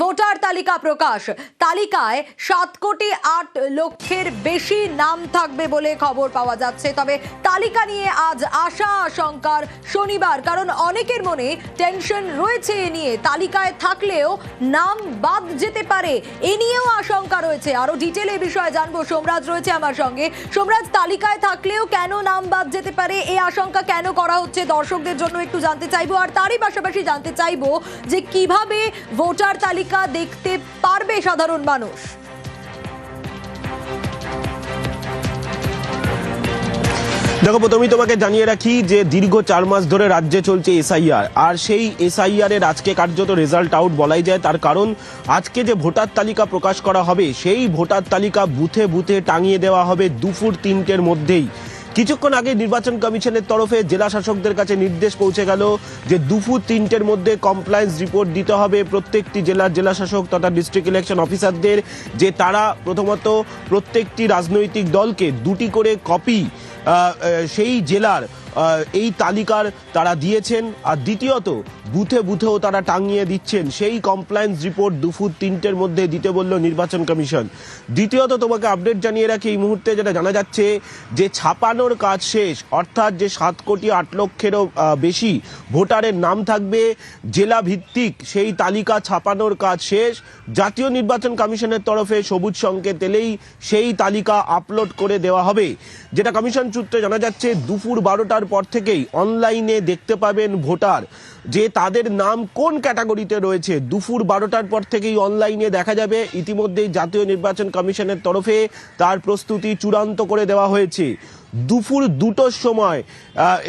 Voter তালিকা প্রকাশ। তালিকায় 7 কোটি 8 লক্ষের বেশি নাম থাকবে বলে খবর পাওয়া যাচ্ছে। তবে তালিকা নিয়ে আজ আশা আশঙ্কার শনিবার, কারণ অনেকের মনে টেনশন রয়েছে এ নিয়ে। তালিকায় থাকলেও নাম বাদ যেতে পারে, এ নিয়েও আশঙ্কা রয়েছে। আরো ডিটেলে বিষয়ে জানবো, সোমরাজ রয়েছে আমার সঙ্গে। সোমরাজ, তালিকায় থাকলেও কেন নাম বাদ যেতে পারে, এই আশঙ্কা কেন করা হচ্ছে, দর্শকদের জন্য একটু জানতে চাইবো। আর তারই পাশাপাশি জানতে চাইবো যে কিভাবে ভোটার তালিকা দেখতে পারবে সাধারণ মানুষ। দেখো, প্রথমেই তোমাকে জানিয়ে রাখি যে দীর্ঘ 4 মাস ধরে রাজ্যে চলছে এসআইআর, আর সেই এসআইআর এর আজকে কার্যত রেজাল্ট আউট বলাই যায়। তার কারণ আজকে যে ভোটার তালিকা প্রকাশ করা হবে, সেই ভোটার তালিকা বুথে বুথে টাঙিয়ে দেওয়া হবে দুপুর 3টের মধ্যেই। কিছুক্ষণ আগে নির্বাচন কমিশনের তরফে জেলা শাসকদের কাছে নির্দেশ পৌঁছে গেল যে দুপুর 3টের মধ্যে কমপ্লায়েন্স রিপোর্ট দিতে হবে প্রত্যেকটি জেলার জেলা শাসক তথা ডিস্ট্রিক্ট ইলেকশন অফিসারদের, যে তারা প্রথমত প্রত্যেকটি রাজনৈতিক দলকে 2টি করে কপি সেই জেলার এই তালিকার তারা দিয়েছেন, আর দ্বিতীয়ত বুথে বুথেও তারা টাঙিয়ে দিচ্ছেন। সেই কমপ্লায়েন্স রিপোর্ট দুপুর 3টের মধ্যে দিতে বলল নির্বাচন কমিশন। দ্বিতীয়ত তোমাকে আপডেট জানিয়ে রাখি, এই মুহূর্তে যেটা জানা যাচ্ছে যে ছাপানোর কাজ শেষ, অর্থাৎ যে 7 কোটি 8 লক্ষেরও বেশি ভোটারের নাম থাকবে জেলা ভিত্তিক, সেই তালিকা ছাপানোর কাজ শেষ। জাতীয় নির্বাচন কমিশনের তরফে সবুজ সংকেত এলেই সেই তালিকা আপলোড করে দেওয়া হবে। যেটা কমিশন সূত্রে জানা যাচ্ছে, দুপুর 12টার পর থেকেই অনলাইনে দেখতে পাবেন ভোটার যে তাদের নাম কোন ক্যাটাগরিতে রয়েছে। দুপুর 12টার পর থেকেই অনলাইনে দেখা যাবে। ইতিমধ্যেই জাতীয় নির্বাচন কমিশনের তরফে তার প্রস্তুতি চূড়ান্ত করে দেওয়া হয়েছে। দুপুর 2টোর সময়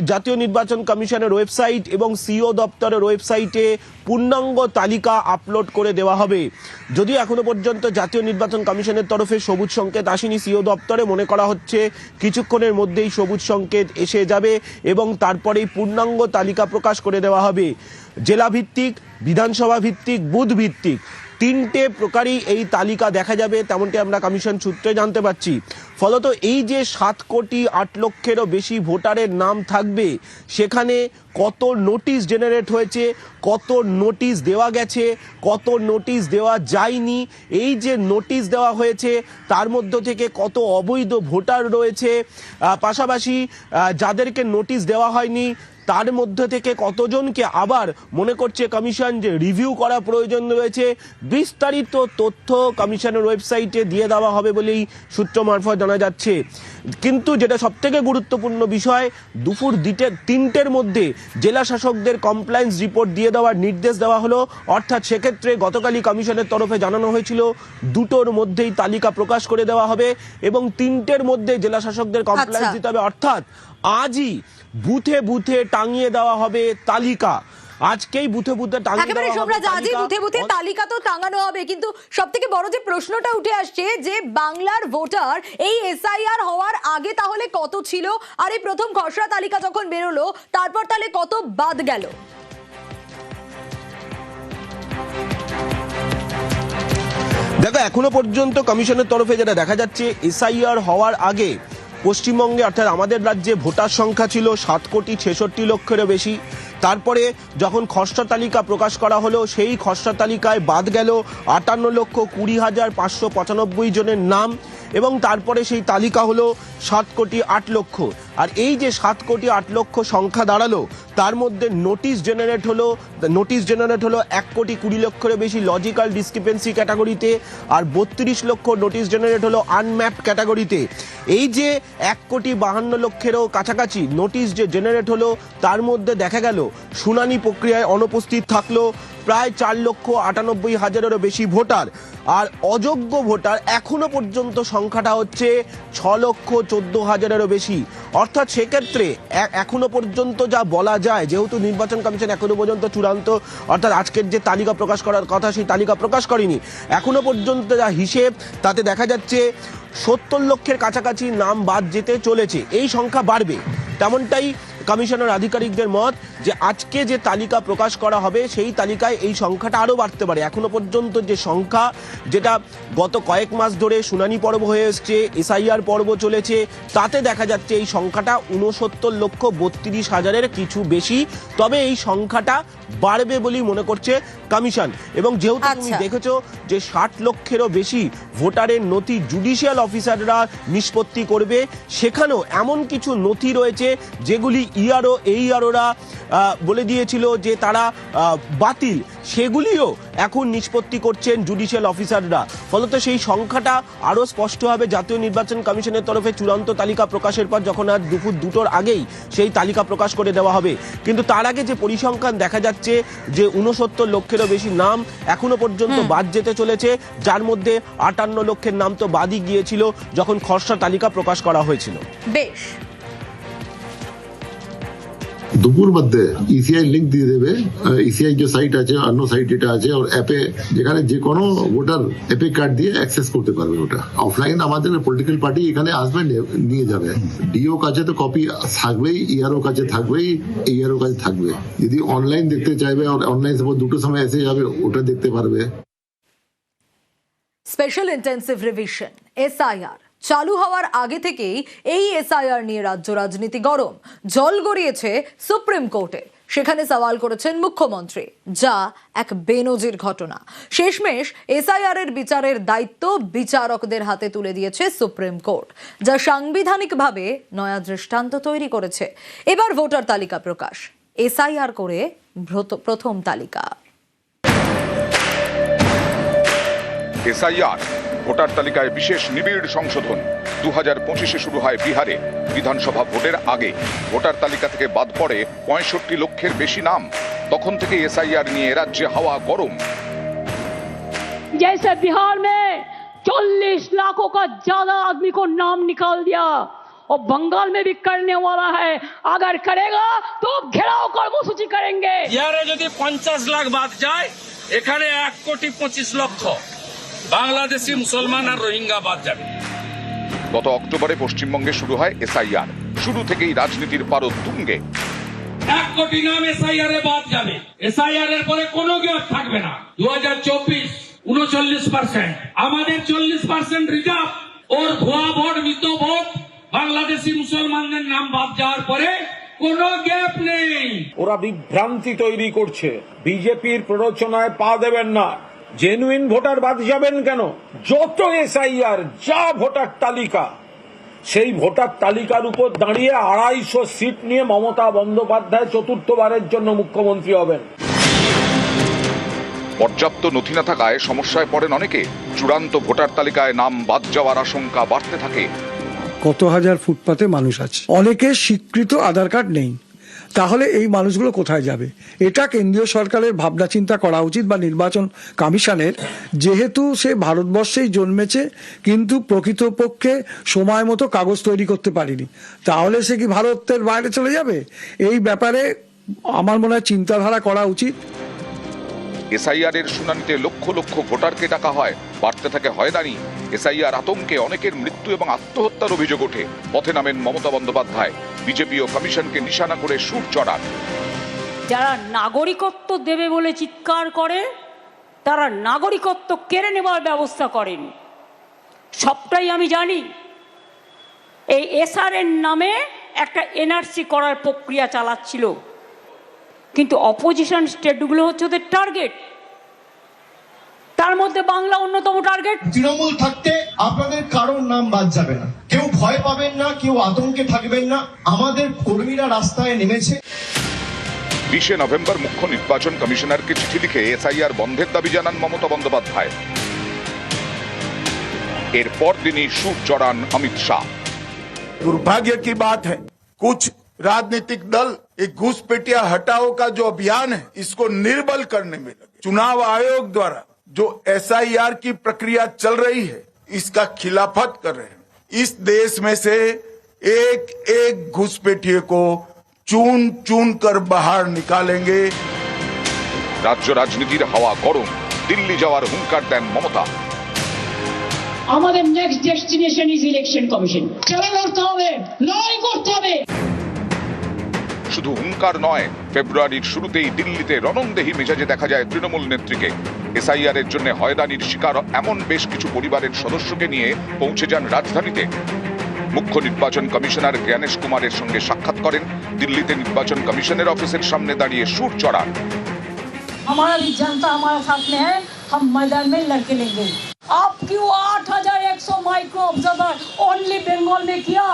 জাতীয় নির্বাচন কমিশনের ওয়েবসাইট এবং সিও দপ্তরের ওয়েবসাইটে পূর্ণাঙ্গ তালিকা আপলোড করে দেওয়া হবে। যদিও এখনো পর্যন্ত জাতীয় নির্বাচন কমিশনের তরফে সবুজ সংকেত আসেনি সিও দপ্তরে, মনে করা হচ্ছে কিছুক্ষণের মধ্যেই সবুজ সংকেত এসে যাবে এবং তারপরেই পূর্ণাঙ্গ তালিকা প্রকাশ করে দেওয়া হবে। জেলা ভিত্তিক, বিধানসভা ভিত্তিক, বুথ ভিত্তিক 3টে প্রকারই এই তালিকা দেখা যাবে, তেমনটি আমরা কমিশন সূত্রে জানতে পারছি। ফলত এই যে 7 কোটি 8 লক্ষেরও বেশি ভোটারের নাম থাকবে, সেখানে কত নোটিশ জেনারেট হয়েছে, কত নোটিশ দেওয়া গেছে, কত নোটিশ দেওয়া যায়নি, এই যে নোটিশ দেওয়া হয়েছে তার মধ্য থেকে কত অবৈধ ভোটার রয়েছে, পাশাপাশি যাদেরকে নোটিশ দেওয়া হয়নি তার মধ্যে থেকে কতজনকে আবার মনে করছে কমিশন যে রিভিউ করা প্রয়োজন রয়েছে, বিস্তারিত তথ্য কমিশনের ওয়েবসাইটে দিয়ে দেওয়া হবে বলেই সূত্র মারফত জানা যাচ্ছে। কিন্তু যেটা সবথেকে গুরুত্বপূর্ণ বিষয়, দুপুর 3টের মধ্যে জেলা শাসকদের কমপ্লায়েন্স রিপোর্ট দিয়ে দেওয়ার নির্দেশ দেওয়া হলো। অর্থাৎ সেক্ষেত্রে গতকালই কমিশনের তরফে জানানো হয়েছিল 2টোর মধ্যেই তালিকা প্রকাশ করে দেওয়া হবে এবং 3টের মধ্যে জেলা শাসকদের কমপ্লায়েন্স দিতে হবে। অর্থাৎ আজই বুথে বুথে টাঙিয়ে দেওয়া হবে তালিকা। আজকেই বুথে বুথে টাঙিয়ে দেওয়া হবে। সোমরাজ, আজই বুথে বুথে তালিকা তো টাঙানো হবে, কিন্তু সবথেকে বড় যে প্রশ্নটা উঠে আসছে যে বাংলার ভোটার এই এসআইআর হওয়ার আগে তাহলে কত ছিল, আর এই প্রথম খসড়া তালিকা যখন বেরোলো তারপর তাহলে কত বাদ গেল? দেখো, এখনো পর্যন্ত কমিশনের তরফে যেটা দেখা যাচ্ছে, এসআইআর হওয়ার আগে পশ্চিমবঙ্গে অর্থাৎ আমাদের রাজ্যে ভোটার সংখ্যা ছিল 7 কোটি 66 লক্ষেরও বেশি। তারপরে যখন খসড়া তালিকা প্রকাশ করা হলো, সেই খসড়া তালিকায় বাদ গেল 58,20,595 জনের নাম এবং তারপরে সেই তালিকা হলো 7 কোটি 8 লক্ষ। আর এই যে 7 কোটি 8 লক্ষ সংখ্যা দাঁড়ালো, তার মধ্যে নোটিশ জেনারেট হলো 1 কোটি 20 লক্ষের বেশি লজিক্যাল ডিসক্রিপেন্সি ক্যাটাগরিতে, আর 32 লক্ষ নোটিশ জেনারেট হলো আনম্যাপড ক্যাটাগরিতে। এই যে 1 কোটি 52 লক্ষেরও কাছাকাছি নোটিশ যে জেনারেট হলো, তার মধ্যে দেখা গেল শুনানি প্রক্রিয়ায় অনুপস্থিত থাকলো প্রায় 4,98,000-এরও বেশি ভোটার। আর অযোগ্য ভোটার এখনো পর্যন্ত সংখ্যাটা হচ্ছে 6,14,000-এরও বেশি। অর্থাৎ সেক্ষেত্রে এখনো পর্যন্ত যা বলা যায়, যেহেতু নির্বাচন কমিশন এখনো পর্যন্ত চূড়ান্ত অর্থাৎ আজকের যে তালিকা প্রকাশ করার কথা সেই তালিকা প্রকাশ করেনি, এখনো পর্যন্ত যা হিসেব তাতে দেখা যাচ্ছে 70 লক্ষের কাছাকাছি নাম বাদ যেতে চলেছে। এই সংখ্যা বাড়বে, তেমনটাই কমিশনের আধিকারিকদের মত যে আজকে যে তালিকা প্রকাশ করা হবে সেই তালিকায় এই সংখ্যাটা আরও বাড়তে পারে। এখনো পর্যন্ত যে সংখ্যা, যেটা গত কয়েক মাস ধরে শুনানি পর্ব হয়ে এসছে, এসআইআর পর্ব চলেছে, তাতে দেখা যাচ্ছে এই সংখ্যাটা 69,32,000-এর কিছু বেশি। তবে এই সংখ্যাটা বাড়বে বলেই মনে করছে কমিশন। এবং যেহেতু তুমি দেখেছো যে 60 লক্ষেরও বেশি ভোটারের নথি জুডিশিয়াল অফিসাররা নিষ্পত্তি করবে, সেখানেও এমন কিছু নথি রয়েছে যেগুলি এইআরওরা বলে দিয়েছিল যে তারা বাতিল, সেগুলিও এখন নিষ্পত্তি করছেন জুডিশিয়াল অফিসাররা। ফলত সেই সংখ্যাটা আরও স্পষ্ট হবে জাতীয় নির্বাচন কমিশনের তরফে চূড়ান্ত তালিকা প্রকাশের পর, যখন আজ দুপুর 2টোর আগেই সেই তালিকা প্রকাশ করে দেওয়া হবে। কিন্তু তার আগে যে পরিসংখ্যান দেখা যাচ্ছে যে 69 লক্ষেরও বেশি নাম এখনো পর্যন্ত বাদ যেতে চলেছে, যার মধ্যে 58 লক্ষের নাম তো বাদই গিয়েছিল যখন খসড়া তালিকা প্রকাশ করা হয়েছিল। বেশ, দুপুর মধ্যে ইসিআই লিঙ্ক দিয়ে দেবে, ইসিআই যে সাইট আছে, অন্য সাইট এটা আছে, আর অ্যাপে যেখানে যে কোনো ভোটার অ্যাপে কার্ড দিয়ে অ্যাক্সেস করতে পারবে। ওটা অফলাইন আমাদের পলিটিক্যাল পার্টি এখানে আসবে, নিয়ে যাবে। ডিও কাছে তো কপি থাকবেই, ইআরও কাছে থাকবেই, এইআরও কাছে থাকবে। যদি অনলাইন দেখতে চাইবে, অনলাইন সাপোজ 2টোর সময় এসে যাবে, ওটা দেখতে পারবে। স্পেশাল ইন্টেন্সিভ রিভিশন এসআইআর চালু হওয়ার আগে থেকেই এই এসআইআর নিয়ে রাজ্য রাজনীতি গরম। জল গড়িয়েছে সুপ্রিম কোর্টে, সেখানে সওয়াল করেছেন মুখ্যমন্ত্রী, যা এক বেনজির ঘটনা। শেষমেশ এসআইআর এর বিচারের দায়িত্ব বিচারকদের হাতে তুলে দিয়েছে সুপ্রিম কোর্ট, যা সাংবিধানিকভাবে নয়া দৃষ্টান্ত তৈরি করেছে। এবার ভোটার তালিকা প্রকাশ, এসআইআর করে প্রথম তালিকা। এসআইআর ভোটার তালিকায় বিশেষ নিবিড় সংশোধন 2025-এ শুরু হয় বিহারে। বিধানসভা ভোটের আগে ভোটার তালিকা থেকে বাদ পড়ে 65 লক্ষের বেশি নাম। তখন থেকে এসআইআর নিয়ে রাজ্যে হাওয়া গরম। जैसे बिहार में 40 लाखों का ज्यादा आदमी को नाम निकाल दिया और बंगाल में भी करने वाला है। अगर करेगा तो घेराव कर्मसूची करेंगे। यारे যদি 50 লাখ বাদ যায়, এখানে 1,25,00,000 বাংলাদেশি মুসলমান আর রোহিঙ্গা বাদ যাবে। গত অক্টোবরে পশ্চিমবঙ্গে শুরু হয় এসআইআর। শুরু থেকেই রাজনীতির পারদ তুঙ্গে। 1 কোটি নাম এসআইআর এ বাদ যাবে। এসআইআর এর পরে কোনো গ্যাপ থাকবে না। 2024 39%, আমাদের 40% রিজার্ভ ওর ভুয়া ভোট, মৃত ভোট, বাংলাদেশি মুসলমানদের নাম বাদ যাওয়ার পরে কোনো গ্যাপ নেই। ওরা বিভ্রান্তি তৈরি করছে, বিজেপির প্ররোচনায় পা দেবেন না। জেনুইন ভোটার বাদ যাবেন কেন? যত এসআইআর, যা ভোটার তালিকা, সেই ভোটার তালিকার উপর দাঁড়িয়ে 250 সিট নিয়ে মমতা বন্দ্যোপাধ্যায় চতুর্থবারের জন্য মুখ্যমন্ত্রী হবেন। পর্যাপ্ত নথি না থাকায় সমস্যায় পড়েন অনেকে। চূড়ান্ত ভোটার তালিকায় নাম বাদ যাওয়ার আশঙ্কা বাড়তে থাকে। কত হাজার ফুটপাতে মানুষ আছে, অনেকের স্বীকৃত আধার কার্ড নেই, তাহলে এই মানুষগুলো কোথায় যাবে? এটা কেন্দ্রীয় সরকারের ভাবনা চিন্তা করা উচিত, বা নির্বাচন কমিশনের, যেহেতু সে ভারতবর্ষেই জন্মেছে কিন্তু প্রকৃতপক্ষে সময় মতো কাগজ তৈরি করতে পারেনি, তাহলে সে কি ভারতের বাইরে চলে যাবে? এই ব্যাপারে আমার মনে হয় চিন্তাধারা করা উচিত। এসআইআর এর শুনানিতে লক্ষ লক্ষ ভোটারকে ডাকা হয়, বাড়তে থাকে হয়রানি। এসআইআর আতঙ্কে অনেকের মৃত্যু এবং আত্মহত্যার অভিযোগ ওঠে। পথে নামেন মমতা বন্দ্যোপাধ্যায়। বিজেপি ও কমিশনকে নিশানা করে সুর চড়ান। যারা নাগরিকত্ব দেবে বলে চিৎকার করে, তারা নাগরিকত্ব কেড়ে নেবার ব্যবস্থা করেন। সবটাই আমি জানি। এই এসআর এর নামে একটা এনআরসি করার প্রক্রিয়া চালাচ্ছিল, কিন্তু অপোজিশন স্টেটগুলো হচ্ছে ওদের টার্গেট, তার মধ্যে বাংলা অন্যতম টার্গেট। তৃণমূল থাকতে আপনাদের কারোর নাম বাদ যাবে না, কেউ ভয় পাবেন না, কেউ আতঙ্কে থাকবেন না। আমাদের কর্মীরা রাস্তায় নেমেছে। 20 নভেম্বর মুখ্য নির্বাচন কমিশনারকে চিঠি লিখে এসআইআর বন্ধের দাবি জানান মমতা বন্দ্যোপাধ্যায়। এরপর দিনই সুর চড়ান অমিত শাহ। दुर्भाग्य की बात है, कुछ राजनीतिक दल एक घुसपैठिया हटाओ का जो अभियान है, इसको निर्बल करने में लगे। चुनाव आयोग द्वारा जो एसआईआर की प्रक्रिया चल रही है, इसका खिलाफत कर रहे हैं। इस देश में से एक एक घुसपैठिए को चुन चुन कर बाहर निकालेंगे। রাজ্য রাজনীতির হাওয়া গরম। দিল্লি যাওয়ার হুঙ্কার দেন মমতা। আমাদের next destination is election commission. চলে করতে হবে, লড়াই করতে হবে। শুধু হুঙ্কার নয়, ফেব্রুয়ারির শুরুতেই দিল্লিতে রণংদেহী মেজাজে দেখা যায় তৃণমূল নেত্রীকে। এসআইআর এর জন্য হয়রানির শিকার এমন বেশ কিছু পরিবারের সদস্যকে নিয়ে পৌঁছে যান রাজধানীতে। মুখ্য নির্বাচন কমিশনার জ্ঞানেশ কুমারের সঙ্গে সাক্ষাৎ করেন। দিল্লিতে নির্বাচন কমিশনের অফিসের সামনে দাঁড়িয়ে সুর চড়ান। हमारा भी जनता हमारे साथ में है, हम मैदान में लड़के लेंगे। आप क्यों 8100 माइक्रो ऑब्जर्वर ओनली बंगाल में किया?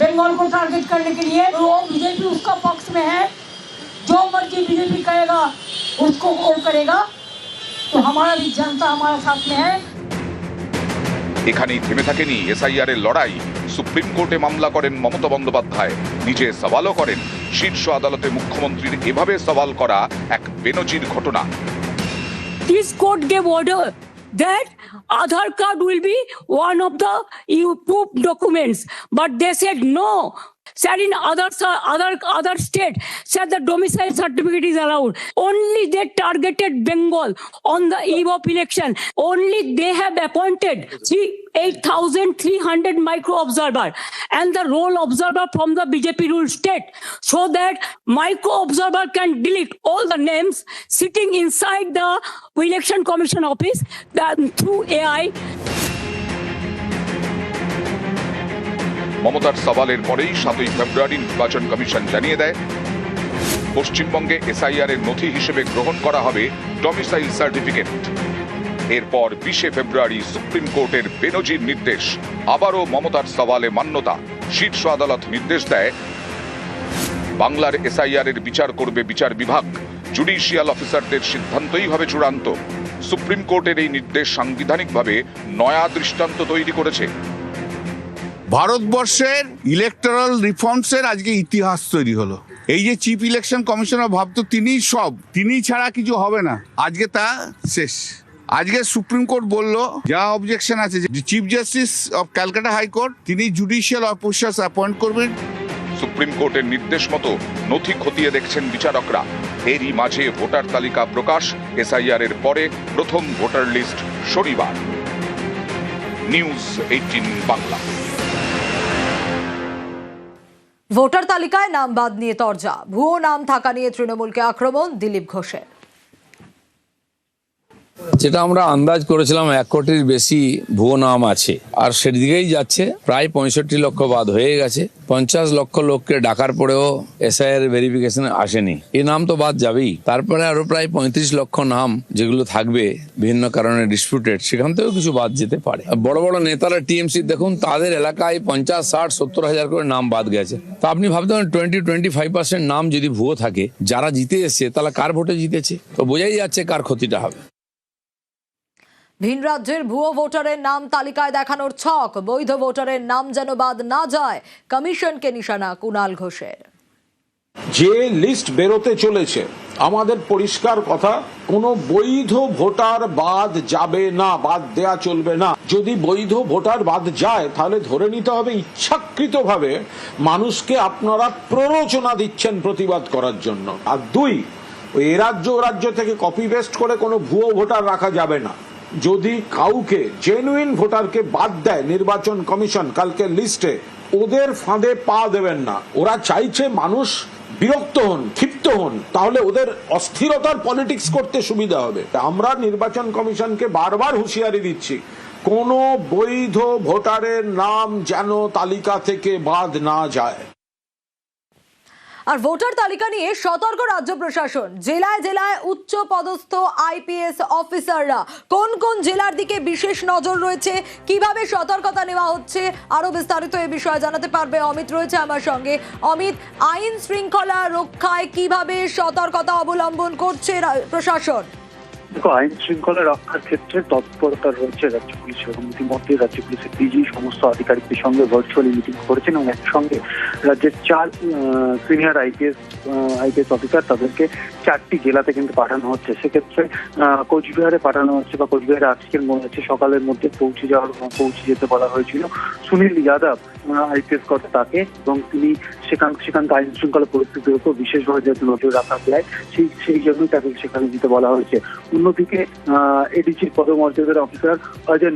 बंगाल को टारगेट करने के लिए वो बीजेपी उसका पक्ष में है, जो मर्जी बीजेपी कहेगा उसको वो करेगा। तो हमारा भी जनता हमारे साथ में है। এখানেই থেমে থাকেনি এসআইআর এর লড়াই। সুপ্রিম কোর্টে মামলা করেন মমতা বন্দ্যোপাধ্যায়, নিজে সওয়ালও করেন। শীর্ষ আদালতে মুখ্যমন্ত্রীর এভাবে সওয়াল করা এক বেনজির ঘটনা। This court gave order that Aadhaar card will be one of the proof documents, but they said no. Said in other state, said the domicile certificate is allowed. Only they targeted Bengal on the eve of election. Only they have appointed 8,300 micro observer and the role observer from the BJP ruled state, so that micro observer can delete all the names sitting inside the election commission office through AI. মমতার সওয়ালের পরেই 7ই ফেব্রুয়ারি নির্বাচন commission জানিয়ে দেয় পশ্চিমবঙ্গে SIR এর নথি হিসেবে গ্রহণ করা হবে ডমিসাইল সার্টিফিকেট। এরপর 20শে ফেব্রুয়ারি সুপ্রিম কোর্টের বেনজির নির্দেশ, আবারও মমতার সওয়ালে মান্যতা। শীর্ষ আদালত নির্দেশ দেয় বাংলার এসআইআর এর বিচার করবে বিচার বিভাগ, জুডিশিয়াল অফিসারদের সিদ্ধান্তই হবে চূড়ান্ত। সুপ্রিম কোর্টের এই নির্দেশ সাংবিধানিকভাবে নয়া দৃষ্টান্ত তৈরি করেছে। ভারতবর্ষের ইলেকটরাল রিফর্মসের আজকে ইতিহাস তৈরি হলো। এই যে চিফ ইলেকশন কমিশনার ভাবতো তিনি ছাড়া কিছু হবে না, আজকে তা শেষ। আজকে সুপ্রিম কোর্ট বলল যা অবজেকশন আছে, যে chief justice of Calcutta high court তিনি জুডিশিয়াল অফিসার্স অ্যাপয়েন্ট করবেন। সুপ্রিম কোর্টের নির্দেশ মতো নথি খতিয়ে দেখছেন বিচারকরা। এরই মাঝে ভোটার তালিকা প্রকাশ, এসআইআর এর পরে প্রথম ভোটার লিস্ট শনিবার। নিউজ 18 বাংলা। ভোটার তালিকায় নাম বাদ নিয়ে তরজা, ভুয়ো নাম থাকা নিয়ে তৃণমূলকে আক্রমণ দিলীপ ঘোষের। যেটা আমরা আন্দাজ করেছিলাম 1 কোটির বেশি ভুয়ো নাম আছে, আর সেদিকেই যাচ্ছে। প্রায় 65 লক্ষ বাদ হয়ে গেছে। 50 লক্ষ লোককে ডাকার পরেও এসআইআর ভেরিফিকেশন আসেনি, এই নাম তো বাদ যাবেই। তারপরে আরো প্রায় 35 লক্ষ নাম যেগুলো থাকবে বিভিন্ন কারণে ডিসপিউটেড, সেখান থেকেও কিছু বাদ যেতে পারে। বড় বড় নেতারা টিএমসি দেখুন, তাদের এলাকায় 50, 60, 70 হাজার করে নাম বাদ গেছে। তা আপনি ভাবতে পারেন 20-25% নাম যদি ভুয়ো থাকে, যারা জিতে এসছে তাহলে কার ভোটে জিতেছে, তো বোঝাই যাচ্ছে কার ক্ষতিটা হবে। ভিন রাজ্যের ভুয়ো ভোটারের নাম তালিকায় দেখানোর ছক, বৈধ ভোটারের নাম যেন বাদ না যায়, কমিশনকে নিশানা কুণাল ঘোষের। যে লিস্ট বেরোতে চলেছে, আমাদের পরিষ্কার কথা, কোনো বৈধ ভোটার বাদ যাবে না, বাদ দেয়া চলবে না। যদি বৈধ ভোটার বাদ যায় তাহলে ধরে নিতে হবে ইচ্ছাকৃতভাবে মানুষকে আপনারা প্ররোচনা দিচ্ছেন প্রতিবাদ করার জন্য। আর 2, এ রাজ্য থেকে কপি পেস্ট করে কোনো ভুয়ো ভোটার রাখা যাবে না। যদি কাউকে জেনুইন ভোটারকে বাদ দেয় নির্বাচন কমিশন কালকে লিস্টে, ওদের ফাঁদে পা দেবেন না। ওরা চাইছে মানুষ বিরক্ত হন, ক্ষিপ্ত হন, তাহলে ওদের অস্থিরতার পলিটিক্স করতে সুবিধা হবে। আমরা নির্বাচন কমিশনকে বারবার হুঁশিয়ারি দিচ্ছি, কোনো বৈধ ভোটারের নাম যেন তালিকা থেকে বাদ না যায়। আর ভোটার তালিকা নিয়ে সতর্ক রাজ্য প্রশাসন, জেলায় জেলায় উচ্চ পদস্থ আইপিএস অফিসাররা। কোন কোন জেলার দিকে বিশেষ নজর রয়েছে, কিভাবে সতর্কতা নেওয়া হচ্ছে, আরো বিস্তারিত এই বিষয়ে জানাতে পারবে অমিত রয়েছে আমার সঙ্গে। অমিত, আইন শৃঙ্খলা রক্ষায় কিভাবে সতর্কতা অবলম্বন করছে প্রশাসন? দেখো, আইন শৃঙ্খলা রক্ষার ক্ষেত্রে তৎপরতা রয়েছে রাজ্য পুলিশের। ইতিমধ্যে রাজ্য পুলিশের ডিজি সমস্ত আধিকারিকদের সঙ্গে ভার্চুয়ালি মিটিং করেছেন এবং একসঙ্গে রাজ্যের 4 সিনিয়র আইপিএস অফিসার তাদেরকে 4টি জেলাতে কিন্তু পাঠানো হচ্ছে। সেক্ষেত্রে কোচবিহারে পাঠানো হচ্ছে, বা কোচবিহারে আজকের সকালের মধ্যে পৌঁছে যেতে বলা হয়েছিল সুনীল যাদব আইপিএস কর্তা তাকে, এবং তিনি সেখানকার আইন শৃঙ্খলা পরিস্থিতির উপর বিশেষভাবে যাতে নজর রাখা যায় সেই জন্যই তাকে সেখানে যেতে বলা হয়েছে। অন্যদিকে এডিজির পদমর্যাদার অফিসার অজয়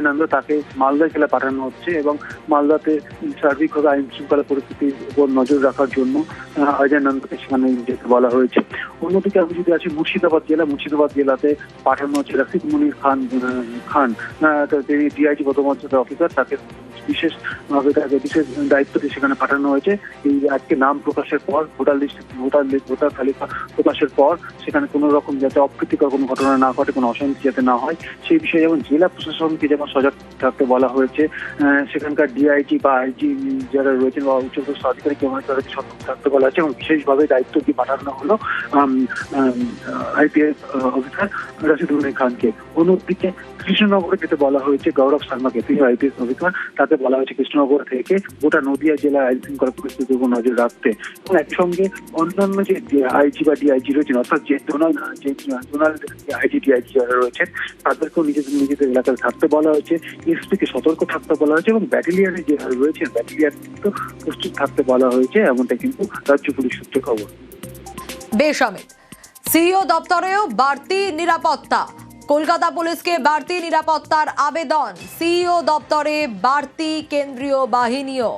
নন্দ তাকে মালদা জেলা পাঠানো হচ্ছে এবং মালদাতে সার্বিকভাবে আইন শৃঙ্খলা পরিস্থিতির উপর নজর রাখার জন্য অজয় নন্দকে সেখানে যেতে বলা হয়েছে। অন্যদিকে আমি যদি আছি মুর্শিদাবাদ জেলাতে পাঠানো হচ্ছে রাশিদ মনির খান, তিনি ডিআইজি পদমর্যাদার অফিসার, তাকে বিশেষ দায়িত্ব দিয়ে সেখানে পাঠানো হয়েছে। এই আজকে নাম প্রকাশের পর ভোটার তালিকা প্রকাশের পর সেখানে কোনো রকম যাতে অপ্রীতিকর কোনো ঘটনা না ঘটে, কোনো অশান্তি যাতে না হয় সেই বিষয়ে যেমন জেলা প্রশাসনকে যেমন সজাগ থাকতে বলা হয়েছে, সেখানকার ডিআইজি বা আইজি যারা রয়েছেন বা উচ্চপদস্থ আধিকারিক তাদেরকে সতর্ক থাকতে বলা হয়েছে এবং বিশেষভাবে দায়িত্ব দিয়ে পাঠানো হলো আইপিএস অফিসার রাশিদুল খানকে। অন্যদিকে কৃষ্ণনগরে যেতে বলা হয়েছে গৌরব শর্মাকে, তিনি আইপিএস অফিসার, তাতে বলা হয়েছে কৃষ্ণনগর থেকে গোটা নদিয়া জেলার আইন শৃঙ্খলা পরিস্থিতির উপর নজর রাখতে এবং একই সঙ্গে অন্যান্য যে আইজি বা ডিআইজি রয়েছেন অর্থাৎ যে জোনাল আইজি ডিআইজি যারা রয়েছেন তাদেরকেও নিজেদের এলাকায় থাকতে বলা হয়েছে, এসপিকে সতর্ক থাকতে বলা হয়েছে এবং ব্যাটালিয়নে যে রয়েছেন ব্যাটালিয়ন কিন্তু প্রস্তুত থাকতে বলা হয়েছে, এমনটা কিন্তু রাজ্য পুলিশ সূত্রে খবর। বেশ অমিত, সিইও দপ্তরেও বাড়তি নিরাপত্তা, কলকাতা পুলিশকে বাড়তি নিরাপত্তার আবেদন, সিইও দপ্তরে বাড়তি কেন্দ্রীয় বাহিনীও।